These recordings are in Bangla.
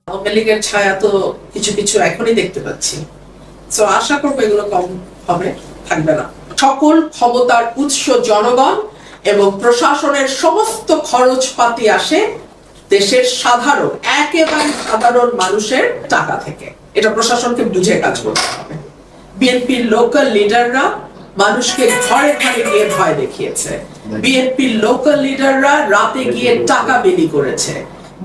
আওয়ামী লীগের ছায়া তো কিছু কিছু এখনই দেখতে পাচ্ছি। তো আশা করবো এগুলো কম হবে, থাকবে না। সকল ক্ষমতার উৎস জনগণ এবং প্রশাসনের সমস্ত খরচপাতি আসে দেশের সাধারণ, একেবারে সাধারণ মানুষের টাকা থেকে। এটা প্রশাসনকে বুঝে কাজ করতে হবে। বিএনপির লোকাল লিডাররা মানুষকে ঘরে ঘরে গিয়ে ভয় দেখিয়েছে। বিএনপির লোকাল লিডাররা রাতে গিয়ে টাকা বিলি করেছে।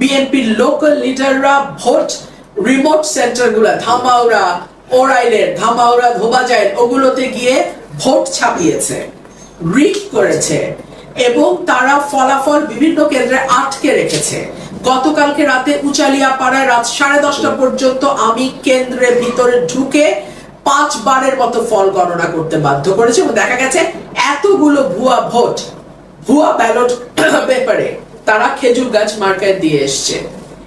বিএনপির লোকাল লিডাররা ভোট রিমোট সেন্টার গুলা, ধামাউড়া, ওরাইলের, ধামাউড়া, ধোবাজাইল, ওগুলোতে গিয়ে ভোট ছাপিয়েছে, রিগ করেছে এবং তারা ফলাফল বিভিন্ন কেন্দ্রে আটকে রেখেছে। গতকালকে রাতে উচালিয়া পাড়ায় রাত 10:30 পর্যন্ত আমি কেন্দ্রের ভিতরে ঢুকে 5 বারের মতো ফল গণনা করতে বাধ্য করেছে এবং দেখা গেছে এতগুলো ভুয়া ভোট, ভুয়া ব্যালট পেপারে তারা খেজুর গাছ মার্কায় দিয়ে এসছে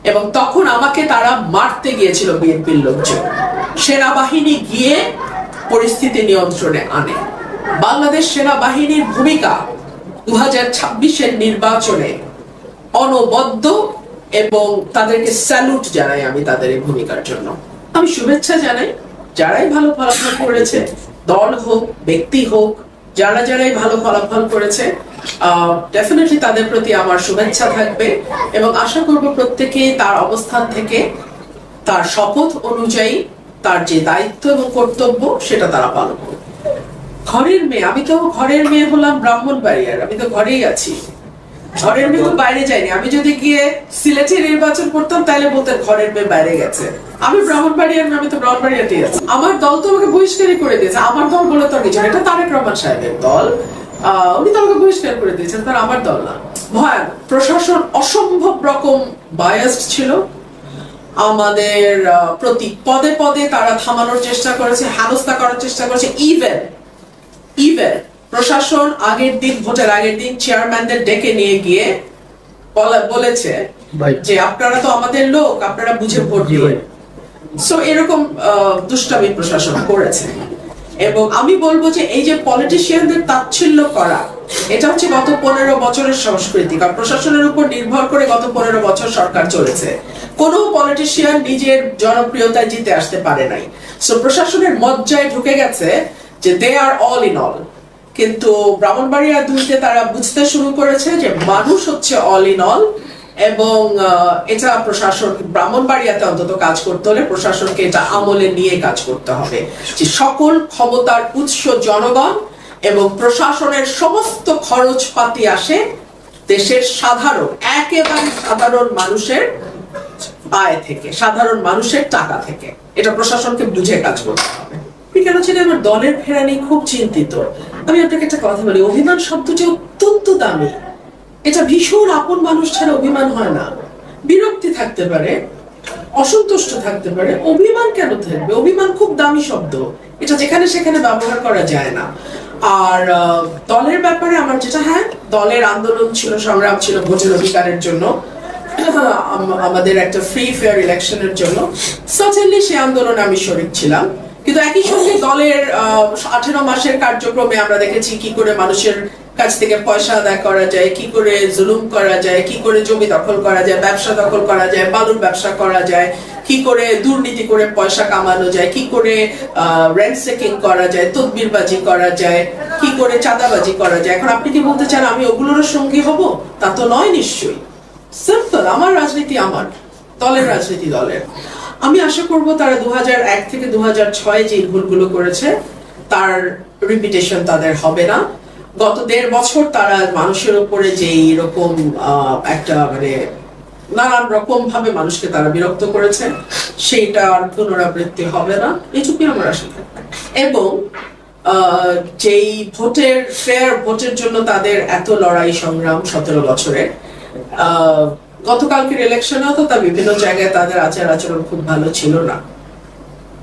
এবং তখন আমাকে তারা মারতে গিয়েছিল বিএনপির লোকজন। সেনাবাহিনী গিয়ে পরিস্থিতি নিয়ন্ত্রণে আনে। বাংলাদেশ সেনাবাহিনীর ভূমিকা 2026-এর নির্বাচনে অনবদ্য এবং তাদেরকে স্যালুট জানাই আমি তাদের এই ভূমিকার জন্য। আমি শুভেচ্ছা জানাই যারাই ভালো ফলাফল করেছে, দল হোক, ব্যক্তি হোক, যারাই ভালো ফলাফল করেছে, ডেফিনেটলি তাদের প্রতি আমার শুভেচ্ছা থাকবে এবং আশা করব প্রত্যেকেই তার অবস্থান থেকে তার শপথ অনুযায়ী তার যে দায়িত্ব এবং কর্তব্য সেটা তারা পালন করবে। ঘরের মেয়ে, আমি তো ঘরের মেয়ে হলাম ব্রাহ্মণবাড়িয়ার, আমি তো ঘরেই আছি, ঘরের মেয়ে তো বাইরে যায়নি। আমি যদি গিয়ে সিলেটে নির্বাচন করতাম তাহলে বলতেন ঘরের মেয়ে বাইরে গেছে। আমি ব্রাহ্মণবাড়িয়ার মেয়ে, আমি তো ব্রাহ্মণবাড়িয়াতেই আছি। আমার দল তো আমাকে বহিষ্কারই করে দিয়েছে। আমার দল বলে তো কিছু, এটা তারেক রহমান সাহেবের দল, উনি তো আমাকে বহিষ্কার করে দিয়েছেন, তার আমার দল না। ভয়ানক প্রশাসন অসম্ভব রকম বায়াসড ছিল আমাদের প্রতি। পদে পদে তারা থামানোর চেষ্টা করেছে, হেনস্থা করার চেষ্টা করেছে। ইভেন প্রশাসন আগের দিন, ভোটের আগের দিন চেয়ারম্যানদের ডেকে নিয়ে গিয়ে বলেছে যে আপনারা তো আমাদের লোক, আপনারা বুঝে ভোট দিবেন। সো এরকম দুষ্টামি প্রশাসন করেছে এবং আমি বলবো যে এই যে পলিটিশিয়ানদের তাচ্ছিল্য করা, এটা হচ্ছে গত 15 বছরের সংস্কৃতি। কারণ প্রশাসনের উপর নির্ভর করে গত 15 বছর সরকার চলেছে। কোনো পলিটিশিয়ান নিজের জনপ্রিয়তায় জিতে আসতে পারে নাই। সো প্রশাসনের মজ্জায় ঢুকে গেছে যে দে আর অল ইন অল। কিন্তু ব্রাহ্মণবাড়িয়া 2-তে তারা বুঝতে শুরু করেছে যে মানুষ হচ্ছে অল ইন অল এবং এটা প্রশাসন, ব্রাহ্মণবাড়িয়াতে অন্তত কাজ করতে হলে প্রশাসনকে এটা আমলে নিয়ে কাজ করতে হবে যে সকল ক্ষমতার উৎস জনগণ এবং প্রশাসনের সমস্ত খরচপাতি আসে দেশের সাধারণ, একেবারে সাধারণ মানুষের আয় থেকে, সাধারণ মানুষের টাকা থেকে। এটা প্রশাসনকে বুঝে কাজ করতে হবে। কেন ছিল আমার দলের ফেরা নিয়ে খুব চিন্তিত। আমি আপনাকে একটা কথা বলি, অভিমান শব্দটি অত্যন্ত দামি। এটা ভীষণ আপন মানুষ ছাড়া অভিমান হয় না। বিরক্তি থাকতে পারে, অসন্তুষ্ট থাকতে পারে, অভিমান কেন থাকবে? অভিমান খুব দামি শব্দ, এটা যেখানে সেখানে ব্যবহার করা যায় না। আর দলের ব্যাপারে আমার যেটা, হ্যাঁ, দলের আন্দোলন ছিল, সংগ্রাম ছিল ভোটের অধিকারের জন্য, আমাদের একটা ফ্রি ফেয়ার ইলেকশনের জন্য। সার্টেনলি সেই আন্দোলনে আমি শরীক ছিলাম। কিন্তু একই সঙ্গে দলের 18 মাসের কার্যক্রমে আমরা দেখেছি কি করে মানুষের কাছ থেকে পয়সা আদায় করা যায়, কি করে জুলুম করা যায়, কি করে জমি দখল করা যায়, ব্যবসা দখল করা যায়, বালুর ব্যবসা করা যায়, কি করে দুর্নীতি করে পয়সা কামানো যায়, কি করে র্যানসেকিং করা যায়, তদবিরবাজি করা যায়, কি করে চাঁদাবাজি করা যায়। এখন আপনি কি বলতে চান আমি ওগুলোর সঙ্গী হব? তা তো নয় নিশ্চয়ই। সিম্পল, আমার রাজনীতি আমার, দলের রাজনীতি দলের। আমি আশা করব তারা 2001 থেকে 2006 যে ভুলগুলো করেছে তার রিপিটেশন তাদের হবে না। গত 1.5 বছর তারা মানুষের উপরে যে এরকম একটা মানে নানান রকম ভাবে মানুষকে তারা বিরক্ত করেছে, সেইটা আর পুনরাবৃত্তি হবে না, এইটুকুই আমার আশা থাকবে। এবং যেই ভোটের ফেয়ার ভোটের জন্য তাদের এত লড়াই সংগ্রাম 17 বছরের, গতকালকের ইলেকশনেও তো তা বিভিন্ন জায়গায় তাদের আচার আচরণ খুব ভালো ছিল না।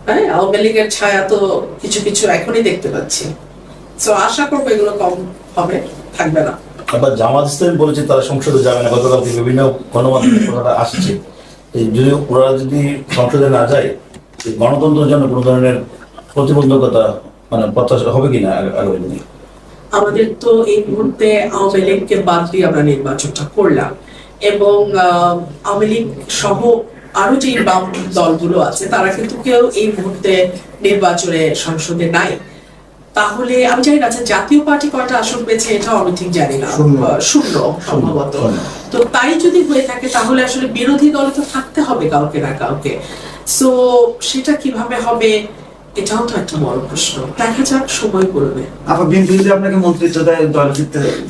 হ্যাঁ, আওয়ামী লীগের ছায়া তো কিছু কিছু এখনই দেখতে পাচ্ছি। তো আশা করবো এগুলো কম হবে, থাকবে না। আবার জামাত ইসলামী বলেছে তারা সংসদে যাবে না, গতকালকে বিভিন্ন গণমাধ্যমে কথাটা আসছে। যদি ওরা যদি সংসদে না যায়, গণতন্ত্রের জন্য কোনো ধরনের প্রতিবন্ধকতা মানে প্রত্যাশা হবে কিনা আগামী দিনে? আমাদের তো এই মুহূর্তে আওয়ামী লীগকে বাদ দিয়ে আমরা নির্বাচনটা করলাম এবং আওয়ামী লীগ সহ আরো যে বাম দলগুলো আছে তারা কিন্তু কেউ এই মুহূর্তে নির্বাচনে সংসদে নাই। তাহলে আমি জানি না জাতীয় পার্টি কয়টা আসন পেয়েছে এটাও আমি ঠিক জানি না, শূন্য সম্ভবত। তো তাই যদি হয়ে থাকে তাহলে আসলে বিরোধী দলে তো থাকতে হবে কাউকে না কাউকে। সো সেটা কিভাবে হবে এটাও তো একটা বড় প্রশ্ন, দেখা যাক, সময় করবে। আপনার বিএনপি যদি আপনাকে মন্ত্রিত্ব দেয়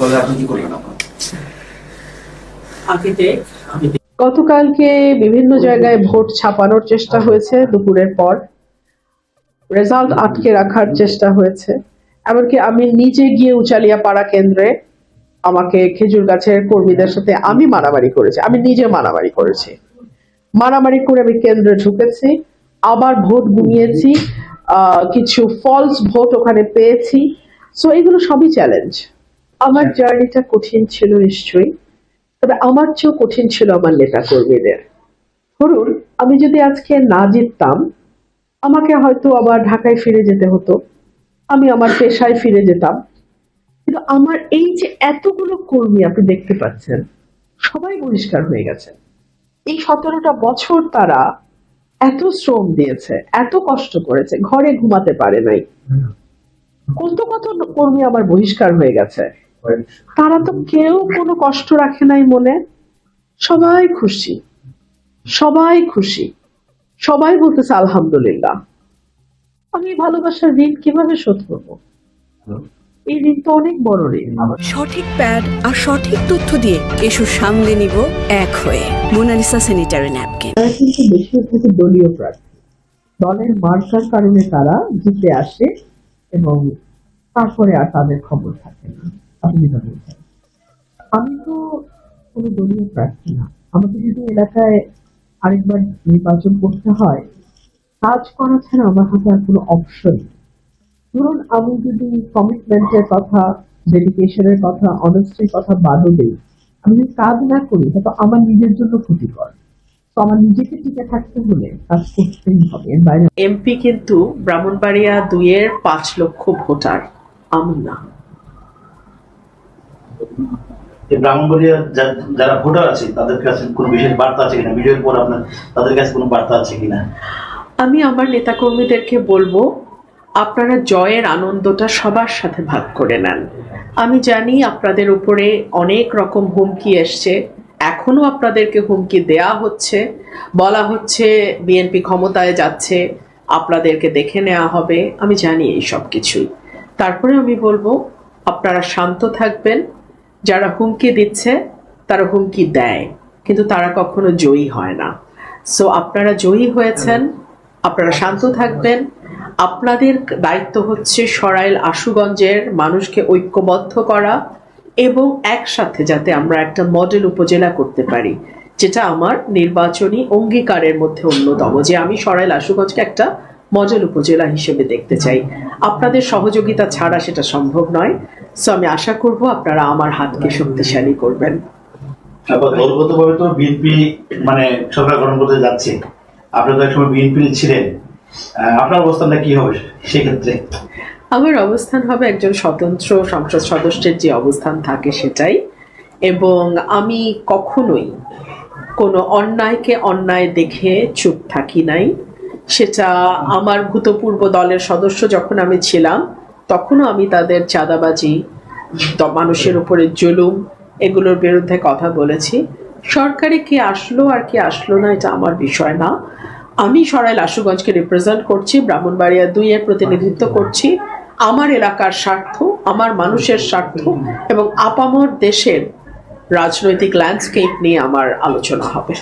দলে আপনি কি করবেন? আপনার গতকালকে বিভিন্ন জায়গায় ভোট ছাপানোর চেষ্টা হয়েছে, দুপুরের পর রেজাল্ট আটকে রাখার চেষ্টা হয়েছে। এমনকি আমি নিজে গিয়ে উচালিয়া পাড়া কেন্দ্রে আমাকে খেজুর গাছের কর্মীদের সাথে আমি মারামারি করেছি, আমি নিজে মারামারি করেছি। মারামারি করে আমি কেন্দ্রে ঢুকেছি, আবার ভোট গুনিয়েছি, কিছু ফলস ভোট ওখানে পেয়েছি। সো এগুলো সবই চ্যালেঞ্জ। আমার জার্নিটা কঠিন ছিল নিশ্চয়ই, তবে আমার চেয়েও কঠিন ছিল আমার নেতা কর্মীদের। ধরুন আমি যদি আজকে না জিততাম, আমাকে হয়তো আবার ঢাকায় ফিরে যেতে হতো, আমি আমার পেশায় ফিরে যেতাম। কিন্তু আমার এই যে এতগুলো কর্মী আপনি দেখতে পাচ্ছেন, সবাই বহিষ্কার হয়ে গেছে। এই 17টা বছর তারা এত শ্রম দিয়েছে, এত কষ্ট করেছে, ঘরে ঘুমাতে পারে নাই। কত কত কর্মী আমার বহিষ্কার হয়ে গেছে, তারা তো কেউ কোনো কষ্ট রাখে নাই মনে। সবাই খুশি, সবাই খুশি, সবাই বলতেছে আলহামদুলিল্লাহ। আমি ভালোবাসার ঋণ কিভাবে শোধ করবো? এই ঋণ তো অনেক বড় ঋণ। সঠিক প্যাড আর সঠিক তথ্য দিয়ে এসব সামলে নিব এক হয়ে। Monalisa sanitary napkin. তারা কিন্তু বেশিরভাগ দলীয় প্রার্থী, দলের মার্কার কারণে তারা জিতে আসে এবং তারপরে আর তাদের খবর থাকে না। আপনি বলছেন আমি তো কোনো দলীয় প্রার্থী না, আমাকে যদি এলাকায় আরেকবার নির্বাচন করতে হয়, কাজ করা ছাড়া আমার হাতে আর কোনো অপশন। ধরুন আমি যদি কমিটমেন্টের কথা, ডেডিকেশনের কথা, অনেস্টির কথা বাদও দিই, আমি যদি কাজ না করি তো আমার নিজের জন্য ক্ষতিকর। তো আমার নিজেকে টিকে থাকতে হলে কাজ করতেই হবে। এর বাইরে এমপি কিন্তু ব্রাহ্মণবাড়িয়া 2-এর 5 লক্ষ ভোটার, আমি না। ব্রাহ্মণবাড়িয়া যারা ভোটার আছে তাদের কাছে কোনো বিশেষ বার্তা আছে কিনা, ভিডিওর পর আপনার তাদের কাছে কোনো বার্তা আছে কিনা? আমি আমার নেতাকর্মীদেরকে বলবো আপনারা জয়ের আনন্দটা সবার সাথে ভাগ করে নেন। আমি জানি আপনাদের উপরে অনেক রকম হুমকি এসছে, এখনো আপনাদেরকে হুমকি দেয়া হচ্ছে, বলা হচ্ছে বিএনপি ক্ষমতায় যাচ্ছে, আপনাদেরকে দেখে নেওয়া হবে। আমি জানি এই সব কিছুই। তারপরে আমি বলবো আপনারা শান্ত থাকবেন। যারা হুমকি দিচ্ছে তারা হুমকি দেয়, কিন্তু তারা কখনো জয়ী হয় না। সো আপনারা জয়ী হয়েছেন, আপনারা শান্ত থাকবেন। আপনাদের দায়িত্ব হচ্ছে সরাইল আশুগঞ্জের মানুষকে ঐক্যবদ্ধ করা এবং একসাথে যাতে আমরা একটা মডেল উপজেলা করতে পারি, যেটা আমার নির্বাচনী অঙ্গীকারের মধ্যে অন্যতম, যে আমি সরাইল আশুগঞ্জকে একটা মডেল উপজেলা হিসেবে দেখতে চাই। আপনাদের সহযোগিতা ছাড়া সেটা সম্ভব নয়। সো আমি আশা করব আপনারা আমার হাতকে শক্তিশালী করবেন। দলগতভাবে তো বিএনপি মানে সরকার গঠন করতে যাচ্ছে, আপনি তো একসময় বিএনপি ছিলেন, আপনার অবস্থানটা কি হবে সেক্ষেত্রে? আমার অবস্থান হবে একজন স্বতন্ত্র সংসদ সদস্যের যে অবস্থান থাকে সেটাই, এবং আমি কখনোই কোনো অন্যায়কে অন্যায় দেখে চুপ থাকি নাই। সেটা আমার ভূতপূর্ব দলের সদস্য যখন আমি ছিলাম তখনও আমি তাদের চাঁদাবাজি, মানুষের উপরে জুলুম, এগুলোর বিরুদ্ধে কথা বলেছি। সরকারে কে আসলো আর কে আসলো না এটা আমার বিষয় না। আমি সরাইল আশুগঞ্জকে রিপ্রেজেন্ট করছি, ব্রাহ্মণবাড়িয়া 2-এর প্রতিনিধিত্ব করছি। আমার এলাকার স্বার্থ, আমার মানুষের স্বার্থ এবং আপামর দেশের রাজনৈতিক ল্যান্ডস্কেপ নিয়ে আমার আলোচনা হবে।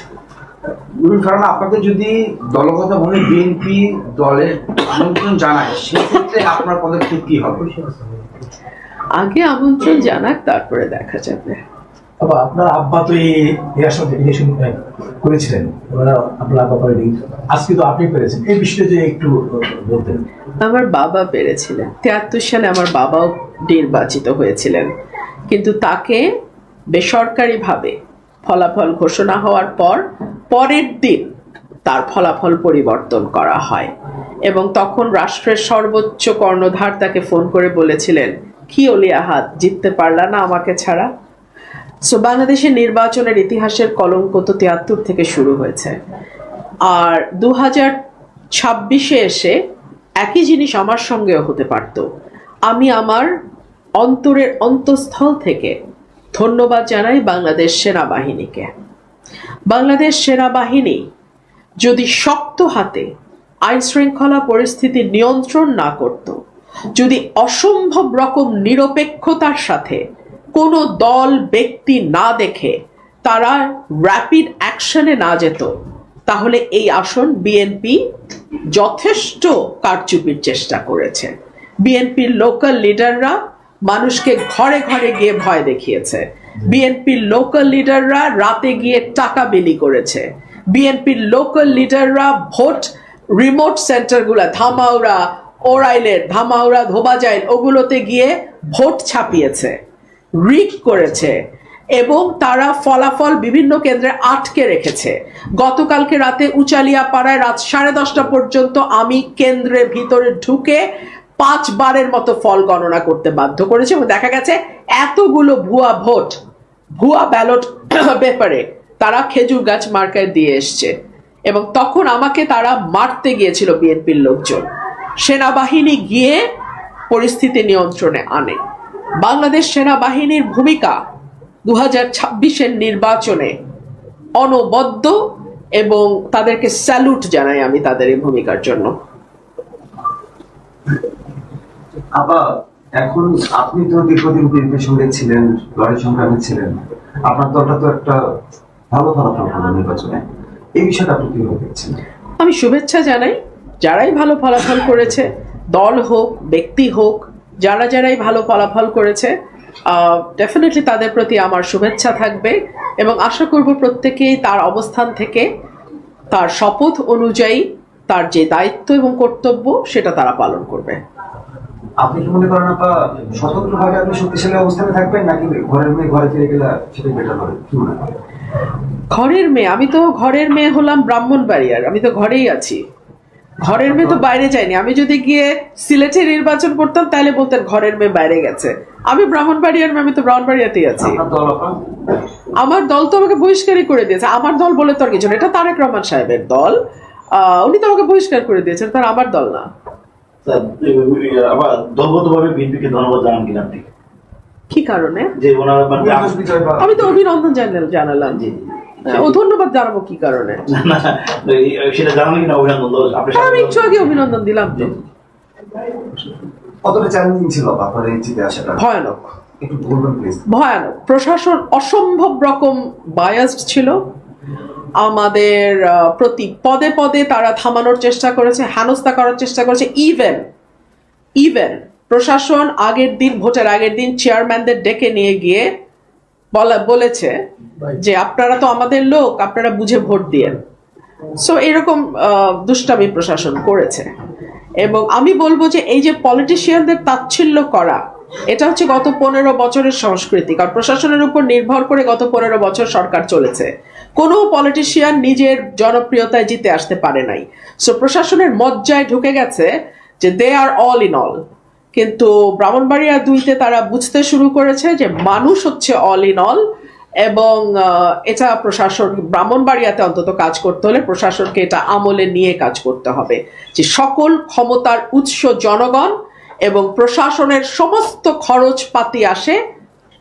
কারণ আপনাকে যদি দলগতভাবে বিএনপি দলের আমন্ত্রণ জানায়, সেক্ষেত্রে আপনার পদক্ষেপ কি হবে? আগে আমন্ত্রণ জানাক, তারপরে দেখা যাবে। আপনার আব্বা তো এই আসলে ইলেকশন করেছিলেন, আপনার আব্বা করে আজকে তো আপনি পেরেছেন, এই বিষয়ে যে একটু বলতেন। আমার বাবা পেরেছিলেন, 73 সালে আমার বাবাও নির্বাচিত হয়েছিলেন, কিন্তু তাকে বেসরকারিভাবে ফলাফল ঘোষণা হওয়ার পর পরের দিন তার ফলাফল পরিবর্তন করা হয় এবং তখন রাষ্ট্রের সর্বোচ্চ কর্ণধার তাকে ফোন করে বলেছিলেন, কি অলি আহাদ, জিততে পারলা না আমাকে ছাড়া। সো বাংলাদেশের নির্বাচনের ইতিহাসের কলঙ্ক তো 73 থেকে শুরু হয়েছে। আর 2026-এ এসে একই জিনিস আমার সঙ্গেও হতে পারত। আমি আমার অন্তরের অন্তঃস্থল থেকে ধন্যবাদ জানাই বাংলাদেশ সেনাবাহিনীকে। বাংলাদেশ সেনাবাহিনী যদি শক্ত হাতে আইন শৃঙ্খলা পরিস্থিতি নিয়ন্ত্রণ না করত, যদি অসম্ভব রকম নিরপেক্ষতার সাথে কোনো দল ব্যক্তি না দেখে তারা র্যাপিড অ্যাকশনে না যেত, তাহলে এই আসন বিএনপি যথেষ্ট কারচুপির চেষ্টা করেছে। বিএনপির লোকাল লিডাররা মানুষকে ঘরে ঘরে গিয়ে ভয় দেখিয়েছে। বিএনপির লোকাল লিডাররা রাতে গিয়ে টাকা বিলি করেছে। বিএনপির লোকাল লিডাররা ভোট রিমোট সেন্টারগুলো, ধামাউড়া, ওরাইলের, ধামাউড়া, ধোবাজাইল, ওগুলোতে গিয়ে ভোট ছাপিয়েছে, রিগ করেছে এবং তারা ফলাফল বিভিন্ন কেন্দ্রে আটকে রেখেছে। গতকালকে রাতে উচালিয়া পাড়ায় রাত 10:30 পর্যন্ত আমি কেন্দ্রের ভিতরে ঢুকে 5 বারের মতো ফল গণনা করতে বাধ্য করেছে এবং দেখা গেছে এতগুলো ভুয়া ভোট, ভুয়া ব্যালট পেপারে তারা খেজুর গাছ মার্কায় দিয়ে এসছে এবং তখন আমাকে তারা মারতে গিয়েছিল বিএনপির লোকজন। সেনাবাহিনী গিয়ে পরিস্থিতি নিয়ন্ত্রণে আনে। বাংলাদেশ সেনাবাহিনীর ভূমিকা 2026-এর নির্বাচনে অনবদ্য এবং তাদেরকে স্যালুট জানাই আমি তাদের এই ভূমিকার জন্য। আবার এখন আপনি তো দীর্ঘদিন বিএনপির সঙ্গে ছিলেন, লড়াই সংগ্রামে ছিলেন, আপনার দলটা তো একটা ভালো ফলাফল হলো নির্বাচনে, এই বিষয়টা আপনি কিভাবে দেখছেন? আমি শুভেচ্ছা জানাই যারাই ভালো ফলাফল করেছে, দল হোক ব্যক্তি হোক, যারাই ভালো ফলাফল করেছে, ডেফিনেটলি তাদের প্রতি আমার শুভেচ্ছা থাকবে এবং আশা করব প্রত্যেকেই তার অবস্থান থেকে তার শপথ অনুযায়ী তার যে দায়িত্ব এবং কর্তব্য সেটা তারা পালন করবে। আপনি কি মনে করেন আপা স্বতন্ত্রভাবে আপনি শক্তিশালী অবস্থানে থাকবেন, নাকি ঘরের মেয়ে ঘরে ফিরে গেলে সেটাই বেটার হবে? কি মনে করেন? ঘরের মেয়ে? আমি তো ঘরের মেয়ে হলাম ব্রাহ্মণবাড়িয়ার, আমি তো ঘরেই আছি। ঘরের মেয়ে তো বাইরে যায়নি। আমি যদি গিয়ে সিলেটে নির্বাচন করতাম তাহলে বলতেন ঘরের মেয়ে বাইরে গেছে। আমি ব্রাহ্মণবাড়িয়ার মেয়ে, আমি তো ব্রাহ্মণবাড়িয়াতেই আছি। আপনার দল আপা? আমার দল তো আমাকে বহিষ্কারই করে দিয়েছে। আমার দল বলে তো আর কিছু না, এটা তারেক রহমান সাহেবের দল, উনি তো আমাকে বহিষ্কার করে দিয়েছেন, তার আমার দল না। আবার দলগতভাবে বিএনপিকে ধন্যবাদ জানান কিনা আপনি? কি কারণে? যে ওনারা মানে আমি তো অভিনন্দন জানালাম। ও ধন্যবাদ জানাবো কি কারণে? সেটা জানান কিনা অভিনন্দন? আমি একটু আগে অভিনন্দন দিলাম তো। কতটা চ্যালেঞ্জিং ছিল আপনার এই জিতে আসাটা? ভয়ানক, একটু বলবেন প্লিজ। ভয়ানক। প্রশাসন অসম্ভব রকম বায়াসড ছিল। আমাদের প্রতি পদে পদে তারা থামানোর চেষ্টা করেছে, হেনস্থা করার চেষ্টা করেছে। ইভেন প্রশাসন ভোটের আগের দিন চেয়ারম্যানদের ডেকে নিয়ে গিয়ে বলেছে যে আপনারা তো আমাদের লোক, আপনারা বুঝে ভোট দিয়েন। সো এরকম দুষ্টামি প্রশাসন করেছে এবং আমি বলবো যে এই যে পলিটিশিয়ানদের তাচ্ছিল্য করা, এটা হচ্ছে গত 15 বছরের সংস্কৃতি। কারণ প্রশাসনের উপর নির্ভর করে গত 15 বছর সরকার চলেছে। কোনো পলিটিশিয়ান নিজের জনপ্রিয়তায় জিতে আসতে পারে নাই। সো প্রশাসনের মজ্জায় ঢুকে গেছে যে দে আর অল ইন অল। কিন্তু ব্রাহ্মণবাড়িয়া 2-তে তারা বুঝতে শুরু করেছে যে মানুষ হচ্ছে অল ইন অল এবং এটা প্রশাসন, ব্রাহ্মণবাড়িয়াতে অন্তত কাজ করতে হলে প্রশাসনকে এটা আমলে নিয়ে কাজ করতে হবে যে সকল ক্ষমতার উৎস জনগণ এবং প্রশাসনের সমস্ত খরচপাতি আসে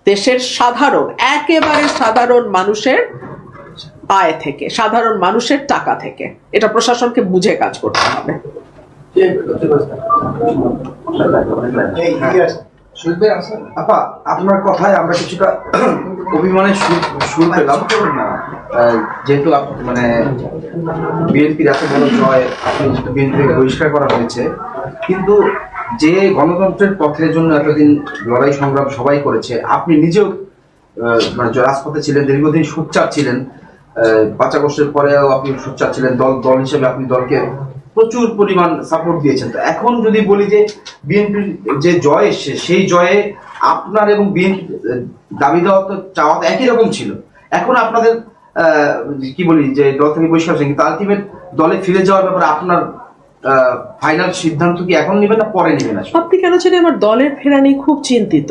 দেশের সাধারণ, একেবারে সাধারণ মানুষের আয় থেকে, সাধারণ মানুষের টাকা থেকে। এটা প্রশাসনকে বুঝে কাজ করতে হবে। আপা, আপনার কথায় আমরা কিছুটা অভিমানের সুর পেলাম। যেহেতু মানে বিএনপির এত বড় জয়, বিএনপি বহিষ্কার করা হয়েছে, কিন্তু যে গণতন্ত্রের পথের জন্য এতদিন লড়াই সংগ্রাম সবাই করেছে, আপনি নিজেও মানে রাজপথে ছিলেন, দীর্ঘদিন সোচ্চার ছিলেন, 5 আগস্টের পরেও আপনি সোচ্চার ছিলেন, দল হিসেবে আপনি দলকে প্রচুর পরিমাণ সাপোর্ট দিয়েছেন। তো এখন যদি বলি যে বিএনপির যে জয় এসছে, সেই জয়ে আপনার এবং বিএনপি দাবি দেওয়া তো চাওয়া তো একই রকম ছিল। এখন আপনাদের কি বলি যে দল থেকে বহিষ্কার হয়েছে, কিন্তু আলটিমেট দলে ফিরে যাওয়ার ব্যাপারে আপনার ফাইনাল সিদ্ধান্ত কি এখন নেবেন না পরে নেবেন? আপনি কেন জানেন আমার দলের ফেরা নিয়ে খুব চিন্তিত।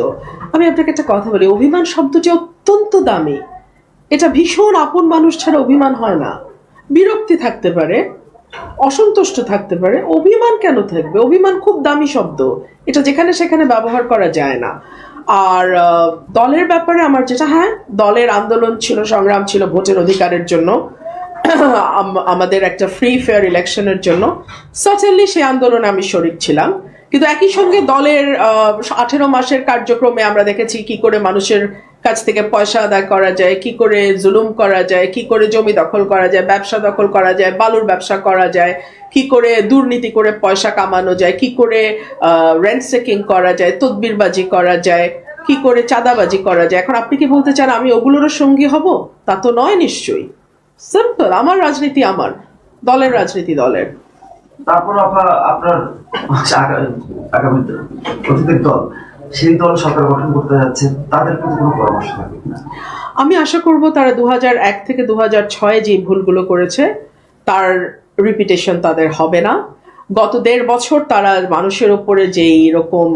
আমি আপনাকে একটা কথা বলি, অভিমান শব্দটি অত্যন্ত দামি। এটা ভীষণ আপন মানুষ ছাড়া অভিমান হয় না। বিরক্তি থাকতে পারে, অসন্তুষ্ট থাকতে পারে, অভিমান কেন থাকবে? অভিমান খুব দামি শব্দ, এটা যেখানে সেখানে ব্যবহার করা যায় না। আর দলের ব্যাপারে আমার যেটা, হ্যাঁ, দলের আন্দোলন ছিল, সংগ্রাম ছিল ভোটের অধিকারের জন্য, আমাদের একটা ফ্রি ফেয়ার ইলেকশনের জন্য। সার্টেনলি সেই আন্দোলনে আমি শরিক ছিলাম, কিন্তু একই সঙ্গে দলের 18 মাসের কার্যক্রমে আমরা দেখেছি কি করে মানুষের কাছ থেকে পয়সা আদায় করা যায়, কি করে জুলুম করা যায়, কি করে জমি দখল করা যায়, ব্যবসা দখল করা যায়, বালুর ব্যবসা করা যায়, কি করে দুর্নীতি করে পয়সা কামানো যায়, কি করে রেন্ট সেকিং করা যায়, তদবিরবাজি করা যায়, কি করে চাঁদাবাজি করা যায়। এখন আপনি কি বলতে চান আমি ওগুলোরও সঙ্গী হব? তা তো নয় নিশ্চয়ই। সিম্পল, আমার রাজনীতি আমার, দলের রাজনীতি দলের। তারপর আপনার আগামী অতীতের দল, সেই দল সরকার গঠন করতে যাচ্ছে, তাদের প্রতি কোনো পরামর্শ থাকবে না? আমি আশা করব তারা 2001 থেকে 2006 যে ভুলগুলো করেছে তার রিপিটেশন তাদের হবে না। গত 1.5 বছর তারা মানুষের উপরে যে এরকম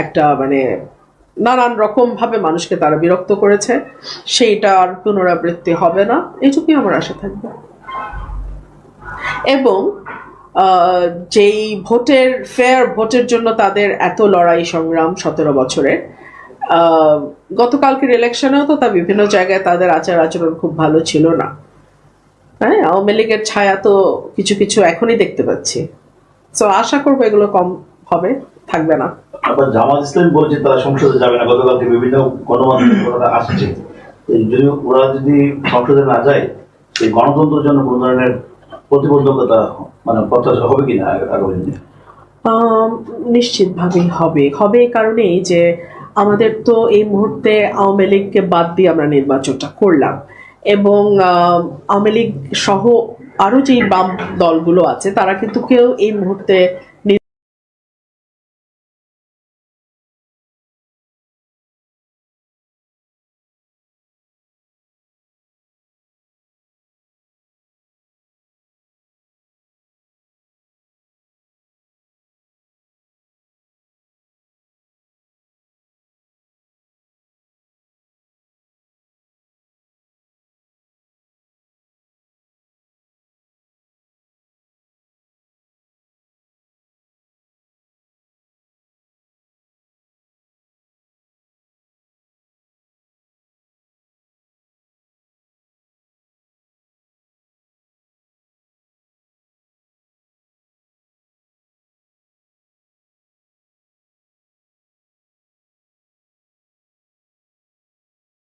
একটা মানে নানান রকম ভাবে মানুষকে তারা বিরক্ত করেছে, সেইটার পুনরাবৃত্তি হবে না, এইটুকুই আমার আশা থাকবে। এবং যেই ভোটের ফেয়ার ভোটের জন্য তাদের এত লড়াই সংগ্রাম 17 বছরের, গতকালকের ইলেকশনেও তো তা বিভিন্ন জায়গায় তাদের আচার আচরণ খুব ভালো ছিল না। হ্যাঁ, আওয়ামী লীগের ছায়া তো কিছু কিছু এখনই দেখতে পাচ্ছি। তো আশা করবো এগুলো কম হবে, থাকবে না। আবার জামাত ইসলামী বলেছে তারা সংসদে যাবে না, গতকালকে বিভিন্ন গণমাধ্যমে কথাটা আসছে। যদি ওরা যদি সংসদে না যায়, এই গণতন্ত্রের জন্য কোন ধরনের প্রতিবন্ধকতা মানে প্রত্যাশা হবে কিনা আগামী দিনে? নিশ্চিতভাবেই হবে। হবে এই কারণেই যে আমাদের তো এই মুহূর্তে আওয়ামী লীগকে বাদ দিয়ে আমরা নির্বাচনটা করলাম, এবং আওয়ামী লীগ সহ আরো যে বাম দলগুলো আছে তারা কিন্তু কেউ এই মুহূর্তে